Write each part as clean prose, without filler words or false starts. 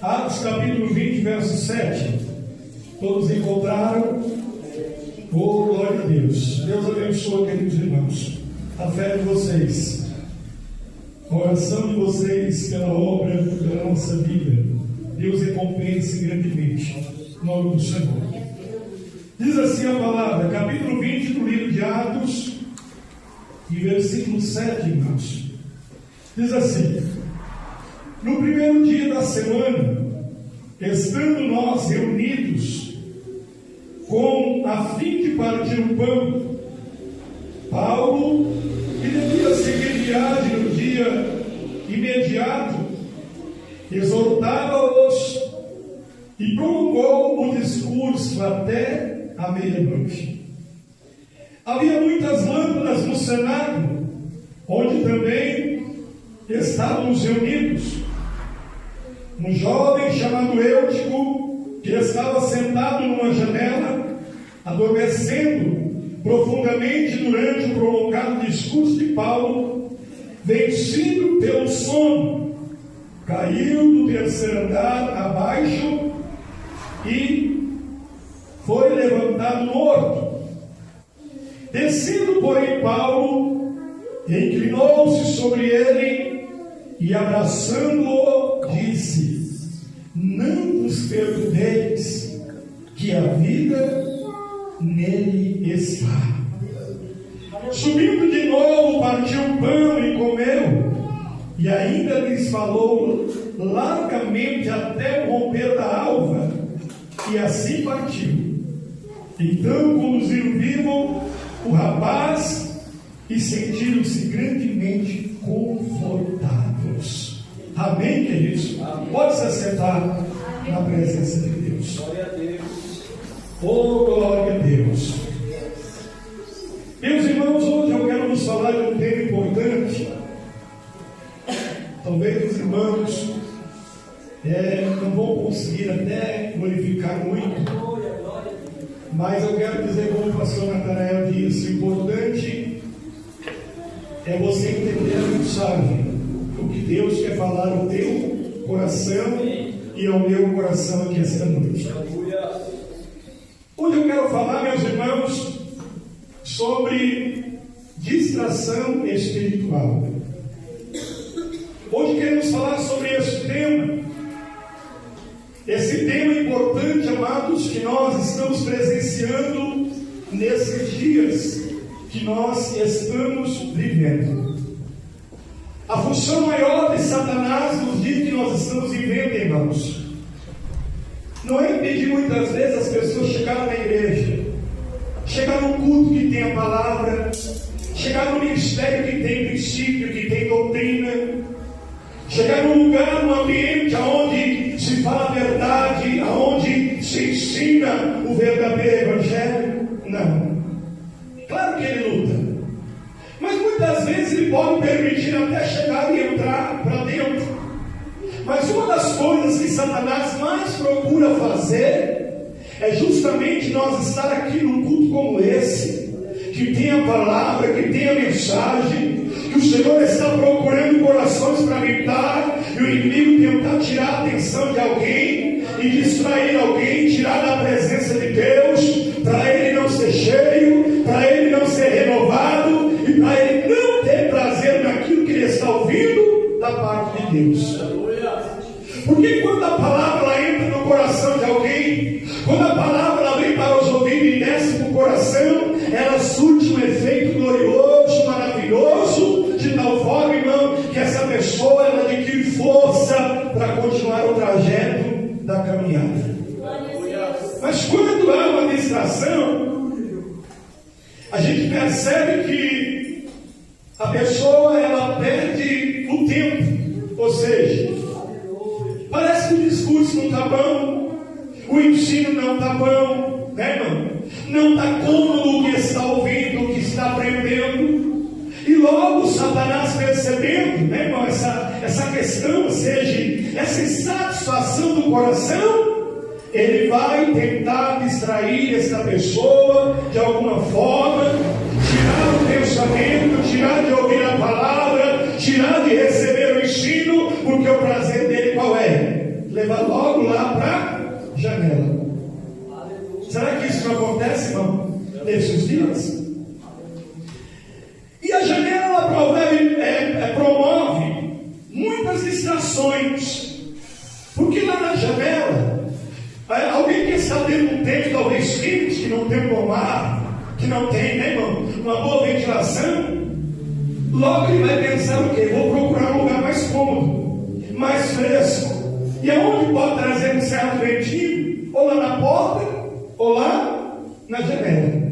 Atos capítulo 20, verso 7. Todos encontraram? Oh, glória a Deus. Deus abençoe, queridos irmãos, a fé de vocês, a oração de vocês pela obra da nossa vida. Deus recompense grandemente. Em nome do Senhor. Diz assim a palavra, capítulo 20 do livro de Atos, e versículo 7, irmãos. Diz assim: no primeiro dia da semana, estando nós reunidos, com a fim de partir o pão, Paulo, que devia seguir viagem no dia imediato, exortava-os e prolongou o discurso até a meia-noite. Havia muitas lâmpadas no cenáculo, onde também estávamos reunidos. Um jovem chamado Eutico, que estava sentado numa janela, adormecendo profundamente durante o prolongado discurso de Paulo, vencido pelo sono, caiu do terceiro andar abaixo e foi levantado morto. Descendo, porém, Paulo inclinou-se sobre ele e, abraçando-o, disse: não vos perturbeis, que a vida nele está. Subindo de novo, partiu o pão e comeu, e ainda lhes falou largamente até o romper da alva, e assim partiu. Então conduziram vivo o rapaz e sentiram-se grandemente confortados. Amém, queridos? Pode se assentar na presença de Deus. Glória a Deus. Oh, glória a Deus. Meus irmãos, hoje eu quero nos falar de um tema importante. Talvez os irmãos não vão conseguir até glorificar muito, mas eu quero dizer, como o pastor Natanael disse, o importante é você entender a mensagem, o que Deus quer falar ao teu coração e ao meu coração aqui esta noite. Hoje eu quero falar, meus irmãos, sobre distração espiritual. Hoje queremos falar sobre esse tema. Esse tema importante, amados, que nós estamos presenciando nesses dias que nós estamos vivendo. A função maior de Satanás nos dias que nós estamos vivendo, irmãos, não é impedir muitas vezes as pessoas chegarem na igreja, chegar no culto que tem a palavra, chegar no ministério que tem princípio, que tem doutrina, chegar num lugar, num ambiente onde se fala a verdade, onde se ensina o verdadeiro evangelho. Não. Claro que ele luta, mas muitas vezes ele pode permitir até chegar e entrar para dentro. Mas uma das coisas que Satanás mais procura fazer é justamente nós estar aqui num culto como esse, que tem a palavra, que tem a mensagem, que o Senhor está procurando corações para habitar, e o inimigo tentar tirar a atenção de alguém e distrair alguém, tirar da presença de Deus, para ele não ser cheio, para ele não ser renovado e para ele não ter prazer naquilo que ele está ouvindo da parte de Deus. Porque quando a palavra entra no coração de alguém, quando a palavra vem para os ouvidos e desce para o coração, ela surte um efeito glorioso, maravilhoso, de tal forma, irmão, que essa pessoa ela adquire força para continuar o trajeto da caminhada. Mas quando há uma distração, a gente percebe que a pessoa ela perde o tempo, ou seja, parece que o discurso não está bom, o ensino não está bom, né, irmão? Não está cômodo o que está ouvindo, o que está aprendendo. E logo Satanás percebendo, né, irmão, essa questão, ou seja, essa insatisfação do coração, ele vai tentar distrair essa pessoa de alguma forma, tirar o pensamento, tirar de ouvir a palavra, tirar de receber o ensino, porque o prazer dele qual é? leva logo lá para a janela. Será que isso não acontece, irmão, nesses dias? E a janela promove muitas distrações, porque lá na janela, alguém que está dentro de um tempo talvez simples, que não tem um bom ar, que não tem, né, irmão, uma boa ventilação, logo ele vai pensar o quê? Vou procurar um lugar mais cômodo, mais fresco. E aonde pode trazer um certo ventinho? Ou lá na porta, ou lá na janela.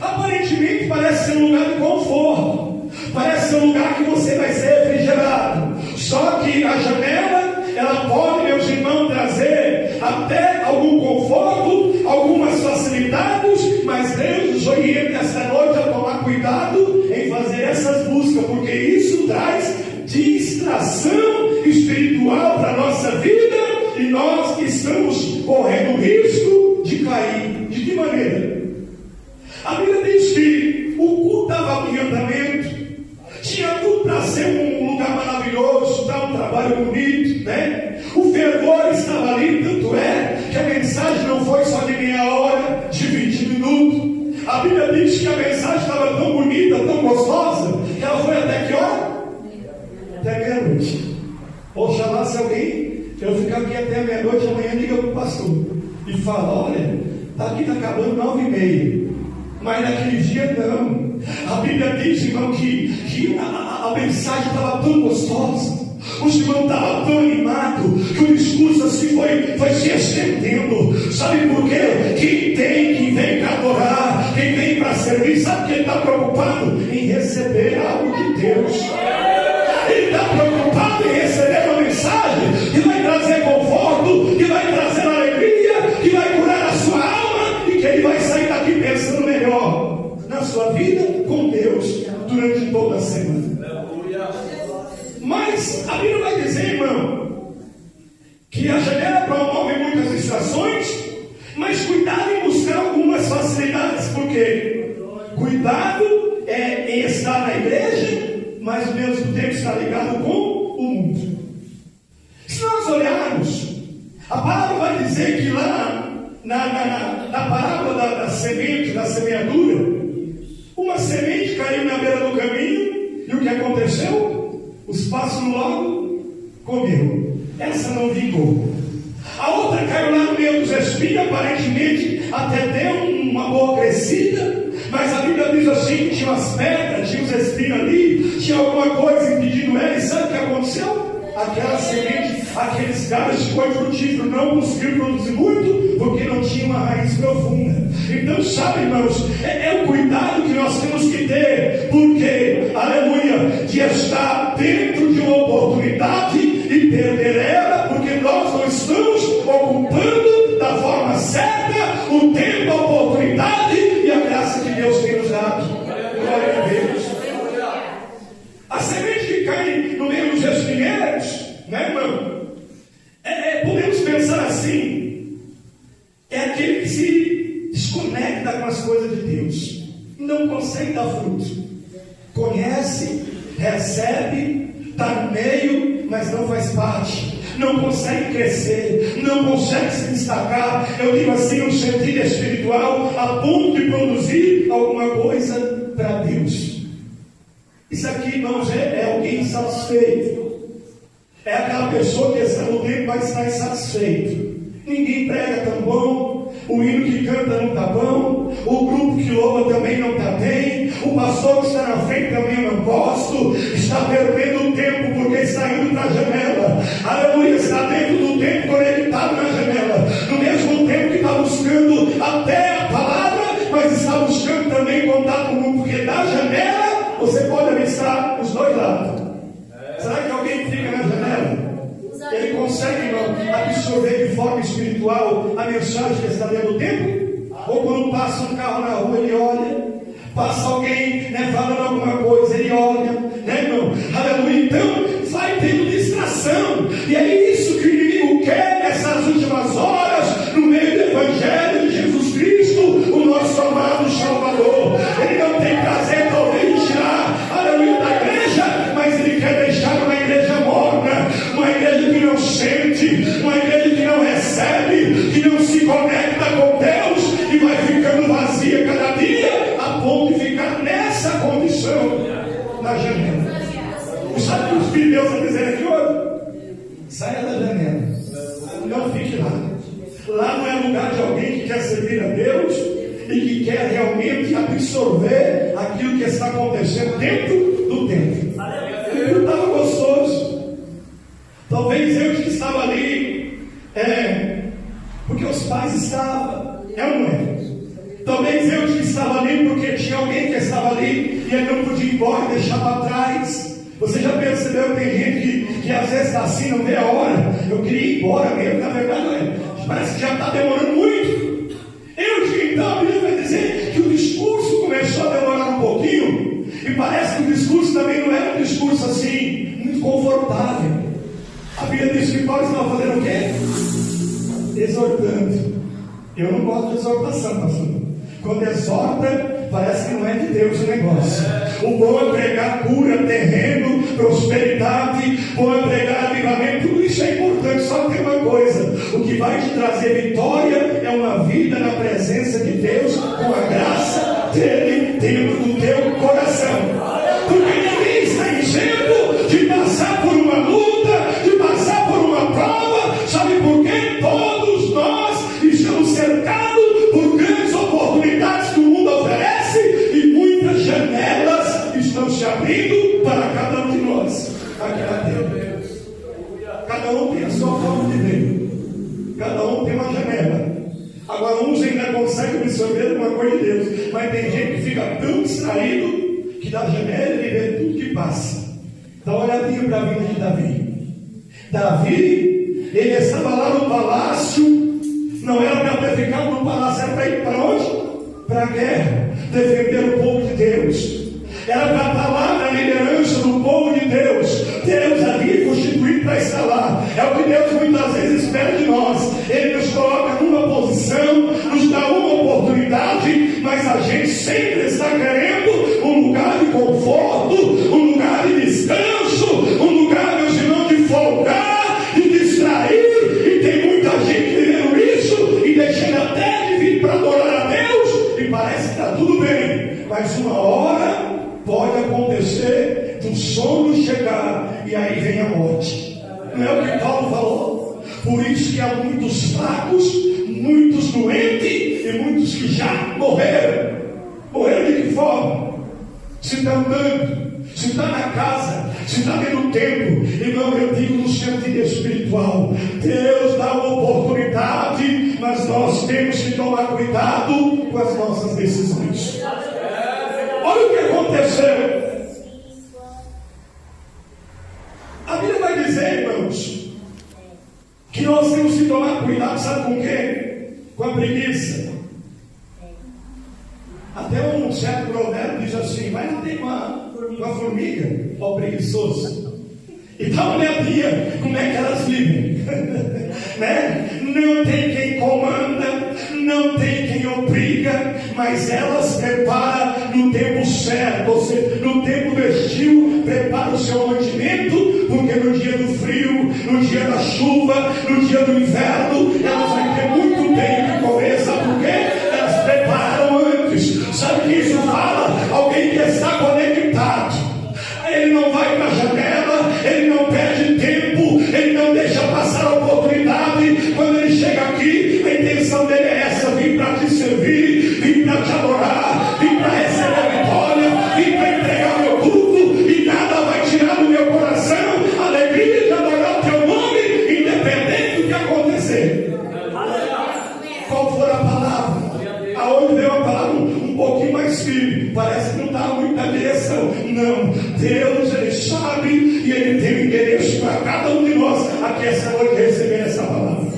Aparentemente parece ser um lugar de conforto, parece ser um lugar que você vai ser refrigerado. Só que a janela, ela pode, meus irmãos, trazer até algum conforto, algumas facilidades, mas Deus nos orienta esta noite a tomar cuidado em fazer essas buscas, porque isso traz distração espiritual para a nossa vida, e nós estamos correndo risco de cair. De que maneira? A Bíblia diz que o culto estava em andamento, tinha tudo para ser um lugar maravilhoso, tá, um trabalho bonito, né? O fervor estava ali, tanto é que a mensagem não foi só de meia hora, de 20 minutos. A Bíblia diz que a mensagem estava tão bonita, tão gostosa, que ela foi até que hora? Até meia-noite. Oxalá, se alguém, eu ficar aqui até meia-noite, amanhã liga para o pastor e fala: olha, aqui está acabando 9h30. Mas naquele dia não. A Bíblia diz, irmão, que a mensagem estava tão gostosa, os irmãos estavam tão animados, que o discurso assim foi se estendendo. Sabe por quê? Quem vem para adorar, quem vem para servir, sabe que ele está preocupado em receber algo de Deus. Ele está preocupado em receber uma mensagem que vai trazer conforto, que vai trazer alegria, que vai curar a sua alma, e que ele vai sair daqui pensando melhor na sua vida com Deus durante toda a semana. Mas a Bíblia vai dizer, irmão, que a janela promove muitas distrações, mas cuidado em buscar algumas facilidades, porque cuidado em estar na igreja, mas ao mesmo tempo está ligado com o mundo. Se nós olharmos, a palavra vai dizer que lá na parábola da semente, da semeadura, uma semente caiu na beira do caminho, e o que aconteceu? Os pássaros logo comeram. Essa não vingou. A outra caiu lá no meio dos espinhos, aparentemente até deu uma boa crescida, mas a Bíblia diz assim que tinha umas pedras, tinha os espinhos ali, tinha alguma coisa impedindo ela, e sabe o que aconteceu? Aquela semente, aqueles galhos que foi frutífero, não conseguiram produzir muito, porque não tinha uma raiz profunda. Então, sabe, irmãos, é o cuidado que nós temos que ter, porque, aleluia, de estar dentro de uma oportunidade e perder ela, porque nós não estamos ocupando da forma certa o tempo, a oportunidade e a graça que Deus tem nos dado. Glória a Deus. A semente que cai no meio dos espinheiros, né, irmão? Podemos pensar assim: é aquele que se desconecta com as coisas de Deus, não consegue dar fruto, conhece, recebe, está no meio, mas não faz parte, não consegue crescer, não consegue se destacar. Eu digo assim, no sentido espiritual, a ponto de produzir alguma coisa para Deus. Isso aqui, irmãos, é alguém insatisfeito. É aquela pessoa que está no tempo vai estar insatisfeito. Ninguém prega tão bom, o hino que canta não está bom, o grupo que louva também não está bem, o pastor que está na frente também eu não gosto, está perdendo o tempo porque está indo para a janela. Aleluia, está dentro do tempo conectado na janela, no mesmo tempo que está buscando até a palavra, mas está buscando também contato com o mundo, porque da janela você pode avistar os dois lados. Será que alguém fica na janela? Ele consegue, irmão, absorver de forma espiritual a mensagem que está dentro do tempo? Ou quando passa um carro na rua, ele olha, passa alguém, né, falando alguma coisa, ele olha, né, irmão? Aleluia. Então vai tendo distração, e é isso que o inimigo quer nessas últimas horas, no meio do Evangelho de Jesus Cristo, o nosso amado Salvador. Ele não tem prazer talvez de tirar, aleluia, da igreja, mas ele quer deixar uma igreja morna, uma igreja que não sente, Saia da janela. Não fique lá. Lá não é lugar de alguém que quer servir a Deus e que quer realmente absorver aquilo que está acontecendo dentro do templo. Eu estava gostoso. Talvez eu que estava ali, porque os pais estavam, é ou não é? Talvez eu que estava ali porque tinha alguém que estava ali e ele não podia ir embora e deixar para trás. Você já percebeu que tem gente que às vezes está assim, não vê a hora? Eu queria ir embora mesmo, na verdade parece que já está demorando muito. Então a Bíblia vai dizer que o discurso começou a demorar um pouquinho e parece que o discurso também não era um discurso assim, muito confortável. A Bíblia diz que Paulo estava fazendo o quê? Exortando. Eu não gosto de exortação, pastor. Quando exorta, parece que não é de Deus o negócio. O bom é pregar cura, terreno, prosperidade, bom é pregar avivamento, tudo isso é importante, só tem uma coisa: o que vai te trazer vitória é uma vida na presença de Deus, com a graça dele dentro do teu coração. Porque ninguém está enchendo de passar por uma luta, de passar por uma prova. Sabe por quê? Todos nós estamos cercados por grandes oportunidades que o mundo oferece e muitas janelas estão se abrindo para cada um de nós aqui na terra. Cada um tem a sua forma de ver, cada um tem uma janela. Agora uns ainda conseguem absorver uma coisa de Deus, mas tem gente que fica tão distraído que da janela ele vê tudo que passa. Dá uma olhadinha para a vida de Davi, ele estava lá no palácio. Não era para ter ficado no palácio, era para ir para onde? Para a guerra, defender o povo de Deus. Era para estar lá na liderança do povo de Deus. Deus havia constituído para estar lá. É o que Deus muitas vezes espera de nós. Ele nos coloca numa posição, nos dá uma oportunidade, mas a gente sempre está querendo um lugar de conforto, um lugar de descanso, um lugar, meus irmãos, de folgar, de distrair. E tem muita gente vivendo isso e deixando até de vir para adorar a Deus, e parece que está tudo bem, mas uma hora pode acontecer do sono chegar e aí vem a morte. Não é o que Paulo falou? Por isso que há muitos fracos, muitos doentes e muitos que já morreram. Morreram de que forma? Se está andando, se está na casa, se está dentro do templo. Irmão, eu digo no sentido espiritual, Deus dá uma oportunidade, mas nós temos que tomar cuidado com as nossas decisões. Olha o que aconteceu. A Bíblia vai dizer, irmãos, que nós temos que tomar cuidado, sabe com quê? Com a preguiça. Até um certo provérbio diz assim: vai lá ter uma formiga, ó preguiçoso, e dá uma olhadinha como é que elas vivem. Né? Não tem quem comanda, não tem quem obriga, mas elas preparam no tempo certo, ou seja, no tempo do estio, prepara o seu mantimento, porque no dia do frio, no dia da chuva, no dia do inverno, elas vão ter muito bem o que comer. Sabe por quê? Elas preparam antes. Sabe o que isso fala? Alguém que está conectado. Ele não vai para a janela, ele não perde tempo, ele não deixa passar a oportunidade. Quando ele chega aqui, a intenção dele é essa: vim para te servir, vim para te adorar, vim para receber a vitória, vim para entregar o meu culto, e nada vai tirar do meu coração a alegria de adorar o teu nome, independente do que acontecer. Qual for a palavra? Aonde veio a palavra um pouquinho mais firme, parece que não dá muita direção. Não, Deus, ele sabe e ele tem um endereço para cada um de nós aqui essa noite receber essa palavra.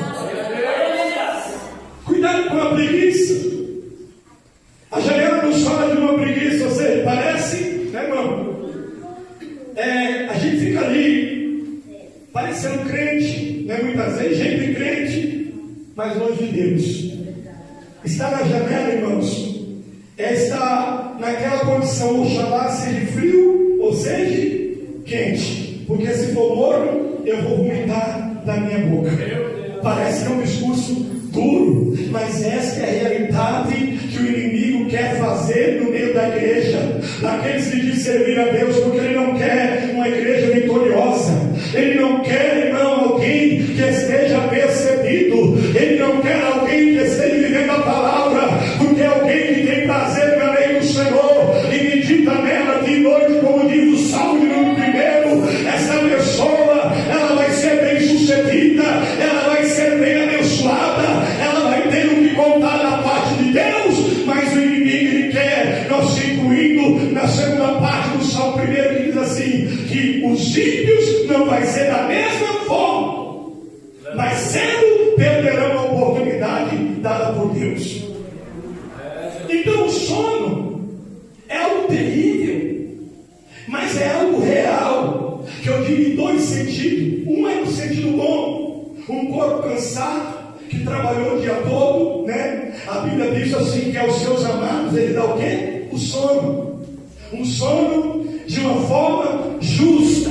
Cuidado com a preguiça. A janela nos fala de uma preguiça, ou seja, parece, né, irmão? A gente fica ali parecendo crente, né, muitas vezes gente crente, mas longe de Deus. Está na janela, irmãos, está naquela condição, oxalá seja frio ou seja quente, porque se for morno, eu vou vomitar da minha boca. Parece que é um discurso duro, mas essa é a realidade que o inimigo quer fazer no meio da igreja, daqueles que dizem servir a Deus, porque ele não quer uma igreja vitoriosa, ele não quer, irmão, alguém alguém que esteja percebido, Ele não quer alguém que esteja vivendo a palavra, porque é alguém que tem prazer na lei do Senhor e medita nela de noite, como diz o Salmo de número 1. Essa pessoa, ela vai ser bem sucedida, ela vai ser bem abençoada, ela vai ter o que contar da parte de Deus. Mas o inimigo, ele quer nós incluindo na segunda parte do Salmo 1, que diz assim, que os ímpios não vai ser da mesma forma, mas cedo perderão a oportunidade dada por Deus. Então o sono é algo terrível, mas é algo real, que eu digo em dois sentidos. Um é no sentido bom, um corpo cansado, que trabalhou o dia todo, né? A Bíblia diz assim, que aos seus amados ele dá o quê? O sono. Um sono de uma forma justa,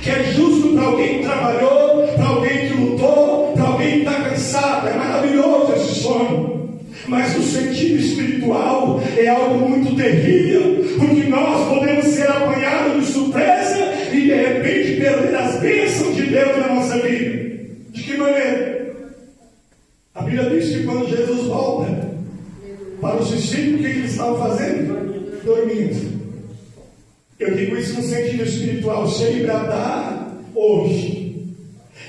que é justo para alguém que trabalhou, para alguém que lutou, para alguém que está cansado. É maravilhoso esse sono. Mas o sentido espiritual é algo muito terrível, porque nós podemos ser apanhados de surpresa e de repente perder as bênçãos de Deus na nossa vida. De que maneira? A Bíblia diz que quando Jesus volta para os discípulos, o que eles estavam fazendo? Dormindo. Eu digo isso no sentido espiritual. Se ele bradar hoje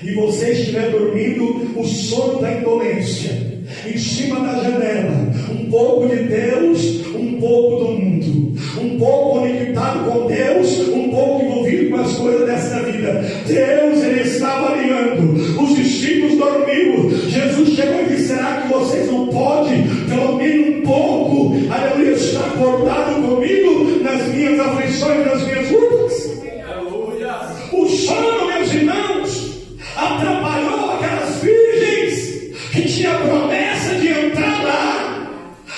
e você estiver dormindo o sono da indolência, em cima da janela, um pouco de Deus, um pouco do mundo, um pouco conectado com Deus, um pouco envolvido com as coisas desta vida. Deus, ele está avaliando. Os discípulos dormiram. Jesus chegou e disse: será que vocês não podem, pelo menos um pouco, aleluia, estar acordado comigo nas minhas aflições, nas minhas lutas? Aleluia. O sono, meus irmãos, atrapalhou aquelas virgens que tinha promessa de entrar lá.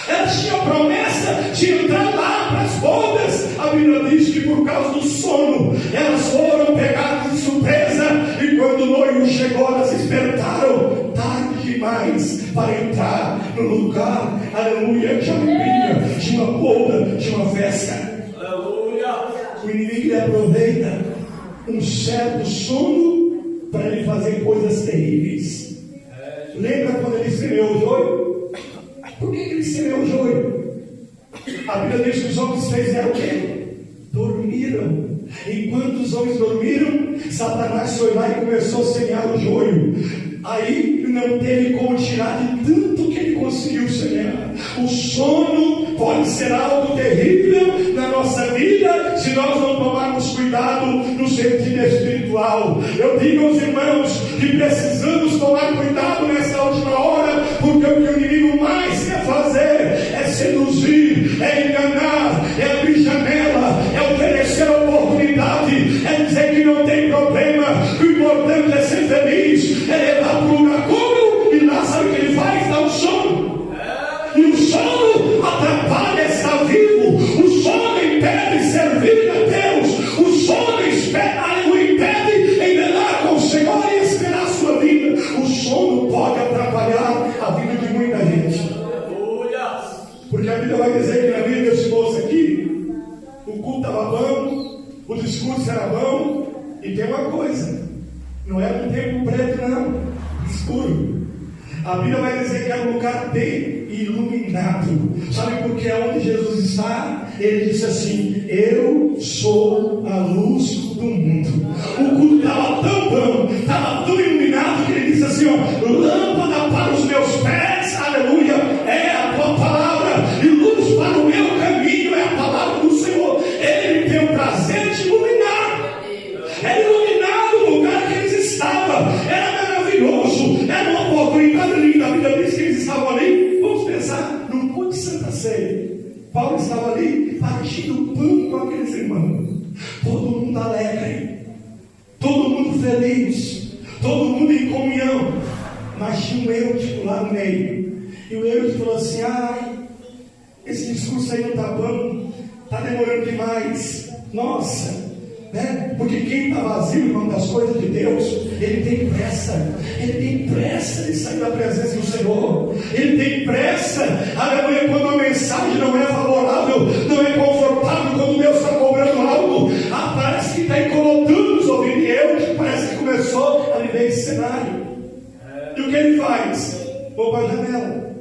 Elas tinham promessa de entrar lá para as bodas. A Bíblia diz que por causa do sono elas foram pegadas de surpresa, e quando o noivo chegou, elas despertaram tarde demais para entrar no lugar, aleluia, de alegria, de uma boda, de uma festa. Aleluia. O inimigo aproveita um certo sono para ele fazer coisas terríveis. Lembra quando ele semeou o joio? Por que ele semeou o joio? A Bíblia diz que os homens fizeram o quê? Dormiram. Enquanto os homens dormiram, Satanás foi lá e começou a semear o joio. Aí não teve como tirar de tanto que ele conseguiu semear. O sono pode ser algo terrível na nossa vida se nós não tomarmos cuidado no sentido espiritual. Eu digo aos irmãos que precisamos tomar cuidado nessa última hora, porque o que o inimigo mais quer fazer é seduzir, é enganar, é abrir janela, é oferecer oportunidade, é dizer que não tem problema, que o importante é ser feliz, é levar para o lugar cômodo, e lá sabe o que ele faz? Dá um sono. E o sono atrapalha estar vivo, o sono impede servir a Deus, o sono impede enganar com o Senhor e esperar a sua vida. O sono pode atrapalhar a vida de muita gente. Porque a Bíblia vai dizer que na vida desse moço aqui, o culto estava bom, o discurso era bom, e tem uma coisa, não era um tempo preto não, escuro. A Bíblia vai dizer que era um lugar bem iluminado. Sabe por que onde Jesus está? Ele disse assim: eu sou a luz do mundo. O culto estava tão bom, estava tão iluminado, que ele disse assim: ó, lâmpada para os meus pés, aleluia, é a tua palavra, e luz para o meu caminho é a palavra do Senhor. Ele tem o prazer de iluminar. Era iluminado o lugar que eles estavam, era maravilhoso, era uma oportunidade linda. A Bíblia diz que eles estavam ali. Vamos pensar num culto de Santa Ceia. Paulo estava ali partindo pão com aqueles irmãos, todo mundo alegre, todo mundo feliz, todo mundo em comunhão, mas tinha um eutico lá no meio, e o eutico falou assim: ai, esse discurso aí não está bom, está demorando demais, nossa, né? Porque quem está vazio, irmão, das coisas de Deus, ele tem pressa de sair da presença do Senhor, ele tem pressa, aleluia, quando a mensagem não é favorável, não é confortável, quando Deus está cobrando algo, parece que está incomodando os ouvidos. E eu, parece que começou a viver esse cenário. E o que ele faz? Vou para a janela.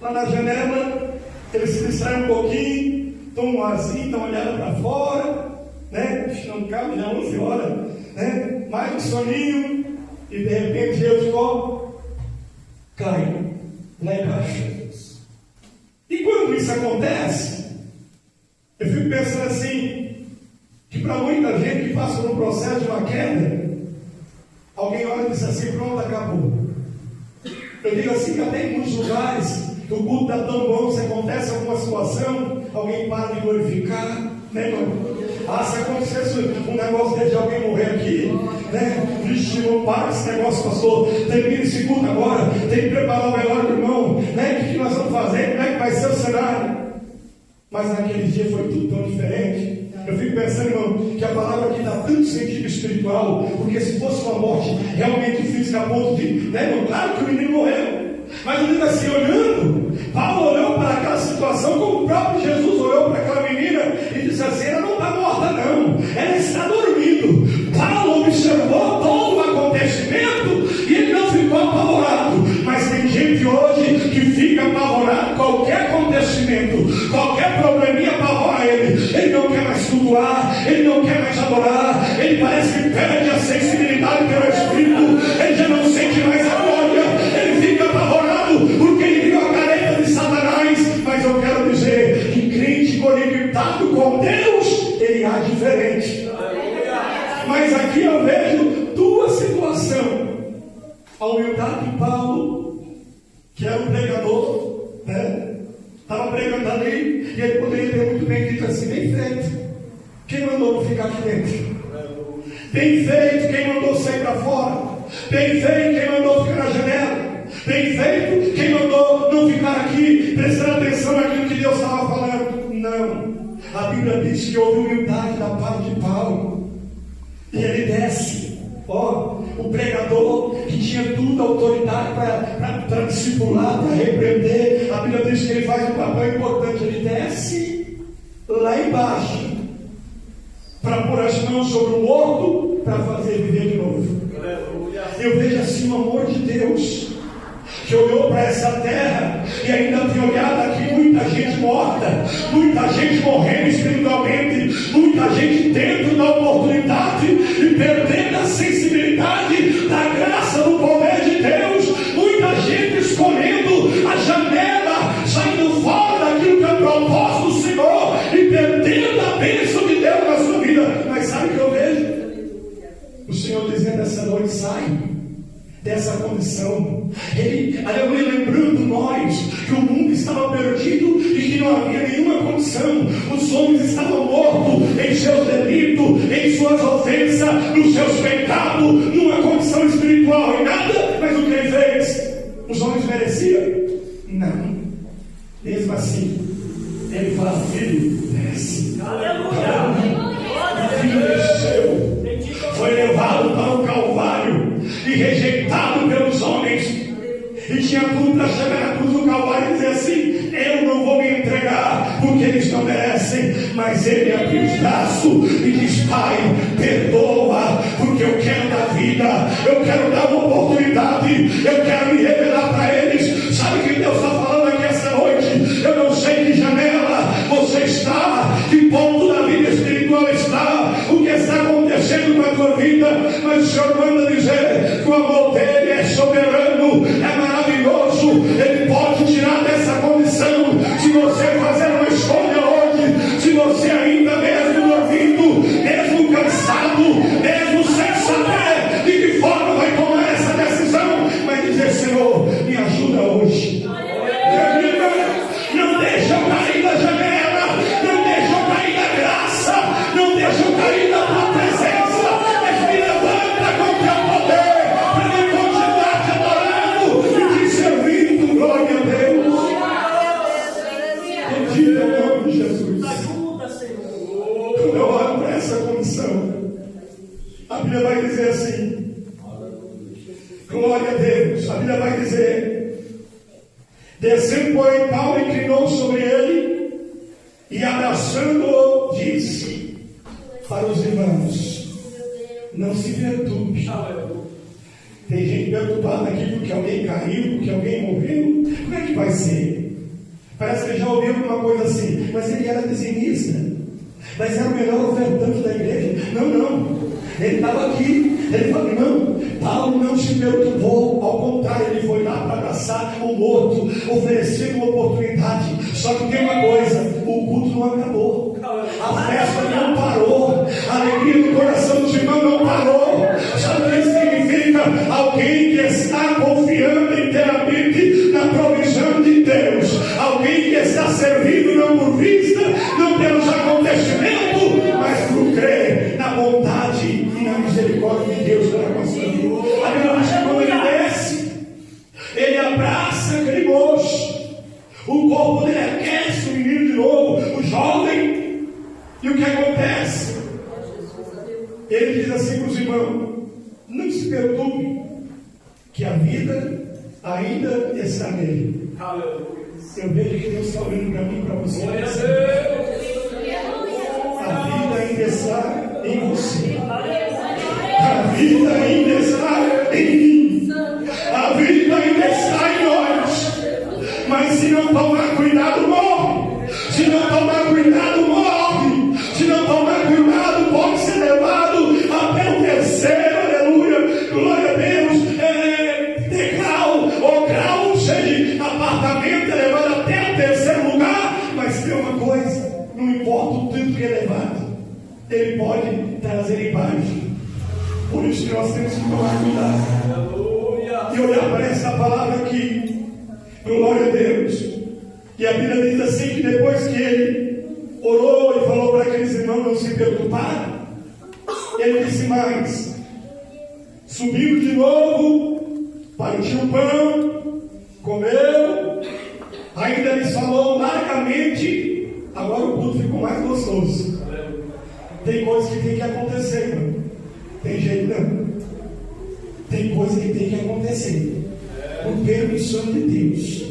Lá na janela, ele se distrai um pouquinho, toma um arzinho, dá uma olhada para fora, né? Não cabe, já 11 horas, né? Mais um soninho, e de repente eu caio lá embaixo. E quando isso acontece, eu fico pensando assim, que para muita gente que passa por um processo de uma queda, alguém olha e diz assim, pronto, acabou. Eu digo assim, que até em muitos lugares, que o culto está tão bom, se acontece alguma situação, alguém para de glorificar, né, irmão? Se acontecesse um negócio de alguém morrer aqui, né? Vixe, não para esse negócio, pastor. Termina esse culto agora, tem que preparar o velório do irmão, né? O que nós vamos fazer? Como é que vai ser o cenário? Mas naquele dia foi tudo tão diferente. Eu fico pensando, irmão, que a palavra aqui dá tanto sentido espiritual, porque se fosse uma morte realmente física a ponto de, né, irmão? Claro que o menino morreu. Mas eu digo assim, olhando, Paulo olhou para aquela situação como o próprio Jesus olhou para aquela menina e disse assim, ela não está morta não, ela está dormindo. Paulo observou todo o acontecimento e ele não ficou apavorado. Mas tem gente hoje que fica apavorado, qualquer acontecimento, qualquer probleminha apavora ele. Ele não quer mais cultuar, ele não quer mais adorar, ele parece que perde a sensibilidade pelo Espírito, ele já não sente mais a glória, ele fica apavorado porque ele viu a careta de Satanás. Mas eu quero dizer que crente conectado com Deus, ele age diferente. Mas aqui eu vejo duas situações. A humildade de Paulo, que era um pregador, né? Estava pregando ali, e ele poderia ter muito bem dito assim, bem feito. Quem mandou não ficar aqui dentro? Bem feito, quem mandou sair para fora? Bem feito, quem mandou ficar na janela? Bem feito, quem mandou não ficar aqui, prestando atenção naquilo que Deus estava falando? Não. A Bíblia diz que houve humildade da parte de Paulo. E ele desce. O pregador que tinha toda a autoridade para discipular, para repreender. A Bíblia diz que ele faz um papel importante. Ele desce lá embaixo para pôr as mãos sobre o morto para fazer viver de novo. Eu vejo assim o amor de Deus, que olhou para essa terra e ainda tem olhado aqui muita gente morta, muita gente morrendo espiritualmente, muita gente dentro da oportunidade e perdendo a sensibilidade da graça, do poder de Deus, muita gente escolhendo a janela, saindo fora daquilo que é o propósito do Senhor e perdendo a bênção de Deus na sua vida. Mas sabe o que eu vejo? O Senhor dizendo essa noite, sai dessa condição. Ele, aleluia, lembrando nós que o mundo estava perdido e que não havia nenhuma condição. Os homens estavam mortos em seus delitos, em suas ofensas, nos seus pecados, numa condição espiritual e nada. Mas o que ele fez? Os homens mereciam? Não. Mesmo assim, ele fala, filho, desce. Aleluia. Filho desceu, foi levado para o Calvário e rejeitado pelos homens, e tinha tudo para chegar na cruz do Calvário e dizer assim, eu não vou me entregar porque eles não merecem, mas ele abriu os braços e diz, Pai, perdoa, porque eu quero dar vida, eu quero dar uma oportunidade, eu quero me revelar para eles. Sabe o que Deus está falando aqui essa noite? Eu não sei que janela você está, que ponto da vida espiritual está, o que está acontecendo com a tua vida, mas o Senhor manda dizer que o amor dele é soberano, é maravilhoso, ele pode tirar dessa condição. Se você fazer uma escolha hoje, se você ainda mesmo dormindo, mesmo cansado, mesmo sem saber de que forma vai tomar essa decisão, vai dizer, Senhor, me ajuda hoje. Não deixa eu cair da janela, não deixa eu cair da graça, não deixa eu cair da tua presença, mas me levanta com teu poder para me continuar te adorando e te servindo. Glória a Deus. Bendito é o nome de Jesus. Quando eu olho para essa condição, a Bíblia vai dizer assim, glória a Deus. A Bíblia vai dizer, descendo, porém, Paulo inclinou sobre ele e abraçando-o, disse para os irmãos, não se perturbe, Tem gente preocupada aqui porque alguém caiu, porque alguém morreu. Como é que vai ser? Parece que já ouviu alguma coisa assim. Mas ele era dizimista. Mas era o melhor ofertante da igreja. Não. Ele estava aqui. Ele falou, não, Paulo não se preocupou. Ao contrário, ele foi lá para abraçar o morto, oferecer uma oportunidade. Só que tem uma coisa, o culto não acabou. A festa não parou. A alegria do coração dos irmãos não parou. Sabe o que isso significa? Alguém que está confiando inteiramente na provisão de Deus. Alguém que está servindo não por vista, não pelos acontecimentos, mas por crer na bondade e na misericórdia de Deus para com a sua vida. A Bíblia diz que quando ele desce, ele abraça aquele moço. O corpo dele aquece o menino de novo, o jovem. E o que acontece? Ele diz assim para os irmãos: não se preocupe, que a vida ainda está nele. Eu vejo que Deus está olhando para mim e para você. A vida ainda está em você. A vida ainda está em mim. A vida ainda está em nós. Mas se não tomar cuidado, morre. Se não tomar cuidado, morre. Se não tomar cuidado, pode ser levado até o terceiro, aleluia, glória a Deus, degrau ou grau, seja apartamento, é levado até o terceiro lugar. Mas tem uma coisa, não importa o tanto que é levado, ele pode trazer embaixo. Por isso que nós temos que tomar cuidado e olhar para essa palavra aqui. Glória a Deus. E a Bíblia diz assim, que depois que ele orou e falou para aqueles irmãos não se preocuparem, ele disse mais: subiu de novo, partiu o pão, comeu, ainda lhes falou largamente. Agora o culto ficou mais gostoso. Tem coisas que tem que acontecer, irmão. Tem jeito não. Tem coisa que tem que acontecer por permissão de Deus.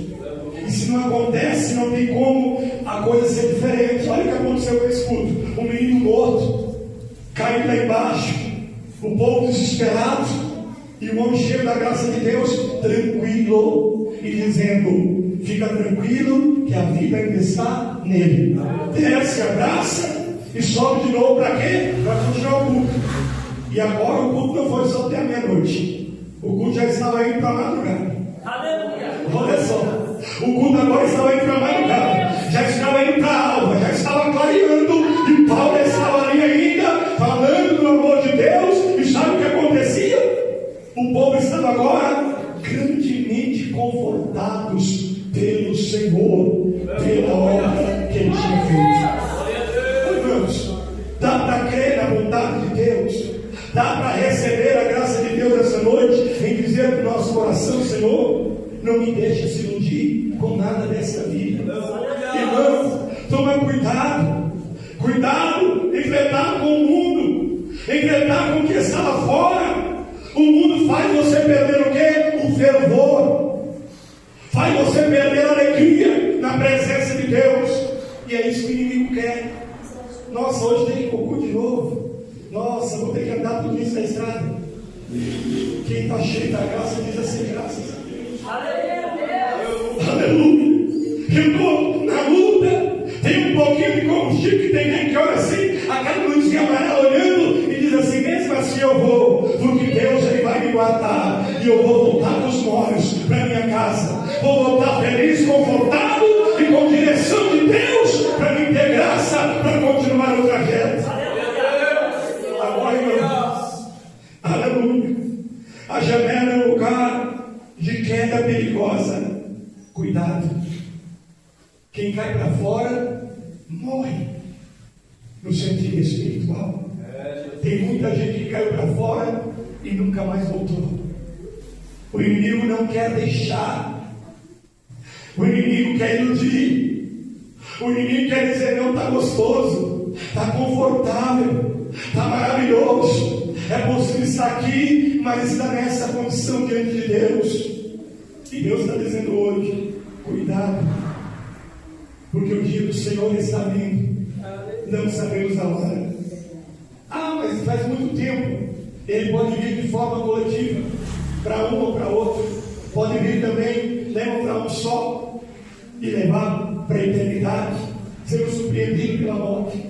E se não acontece, não tem como a coisa ser diferente. Olha o que aconteceu com esse culto. Um menino morto, caindo lá embaixo, o povo desesperado, e o homem cheio da graça de Deus, tranquilo, e dizendo: fica tranquilo, que a vida ainda está nele. Desce, abraça e sobe de novo para quê? Para continuar o culto. E agora o culto não foi só até a meia-noite. O culto já estava indo para a madrugada. Olha só. O culto agora estava indo para a madrugada. Já estava indo para a alva. Já estava clareando. E Paulo estava ali ainda, falando do amor de Deus. E sabe o que acontecia? O povo estava agora grandemente confortados pelo Senhor, pela obra que ele tinha feito. Irmãos, dá para crer na bondade de Deus. Dá para receber a graça de Deus essa noite, em dizer para o nosso coração: Senhor, não me deixe se iludir com nada dessa vida. Irmão, toma cuidado. Cuidado em enfrentar com o mundo, enfrentar com o que está lá fora. O mundo faz você perder o quê? O fervor. Faz você perder a alegria na presença de Deus. E é isso que o inimigo quer. Nossa, hoje tem que ir para o culto de novo. Nossa, vou ter que andar tudo isso na estrada. Quem está cheio da graça diz assim: graças a Deus. Aleluia. Eu estou na luta, tem um pouquinho de combustível, que tem gente que olha assim, aquela luzinha amarela olhando e diz assim: mesmo assim eu vou, porque Deus ele vai me guardar e eu vou voltar com os molhos para minha casa. Vou voltar feliz, confortado e com direção de Deus para me ter graça para continuar o trajeto. Aleluia. A janela é um lugar de queda perigosa. Cuidado. Quem cai para fora morre no sentido espiritual. Tem muita gente que caiu para fora e nunca mais voltou. O inimigo não quer deixar. O inimigo quer iludir. O inimigo quer dizer: não, está gostoso, está confortável, está maravilhoso. É possível estar aqui, mas está nessa condição diante de Deus. E Deus está dizendo hoje: cuidado, porque o dia do Senhor está vindo. Não sabemos a hora. Ah, mas faz muito tempo. Ele pode vir de forma coletiva. para um ou para outro, pode vir também, leva para um só e levar para a eternidade, sendo surpreendido pela morte.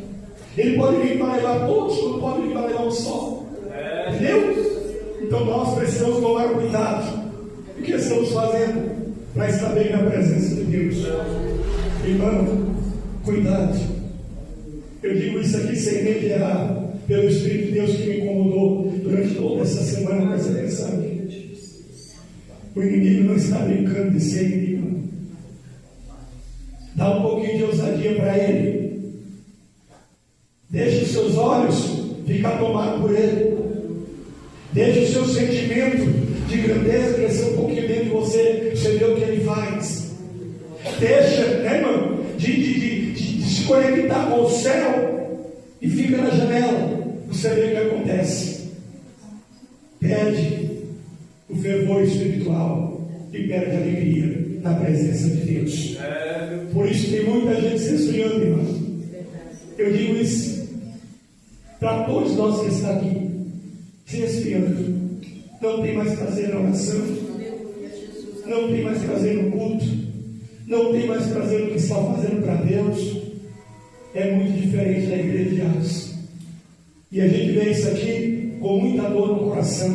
Ele pode vir para levar todos, não pode vir para levar um só. Entendeu? Então nós precisamos tomar cuidado. O que estamos fazendo para estar bem na presença de Deus? Irmão, cuidado. Eu digo isso aqui sem medo de errar, pelo Espírito de Deus que me incomodou durante toda essa semana com essa mensagem. O inimigo não está brincando de ser inimigo. Dá um pouquinho de ousadia para ele. Deixe os seus olhos ficar tomados por ele. Deixe o seu sentimento de grandeza crescer um pouquinho dentro de você. Você vê o que ele faz. Deixa, né, irmão, de se conectar com o céu e fica na janela. Você vê o que acontece. Perde o fervor espiritual e perde a alegria na presença de Deus. Por isso tem muita gente se esfriando, irmão. Eu digo isso para todos nós que estão aqui, se esfriando. Não tem mais prazer na oração, não tem mais prazer no culto, não tem mais prazer no que está fazendo para Deus. É muito diferente da igreja de Atos. E a gente vê isso aqui com muita dor no coração.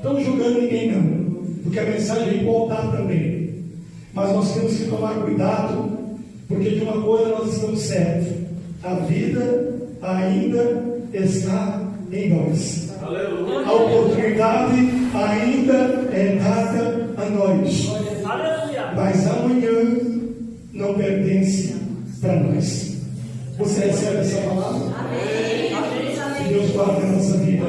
Não estamos julgando ninguém não, porque a mensagem é importante também. Mas nós temos que tomar cuidado, porque de uma coisa nós estamos certos: a vida ainda está em nós. Aleluia. A oportunidade ainda é dada a nós. Aleluia. Mas amanhã não pertence para nós. Você recebe essa palavra? Amém. Que Deus guarde a nossa vida.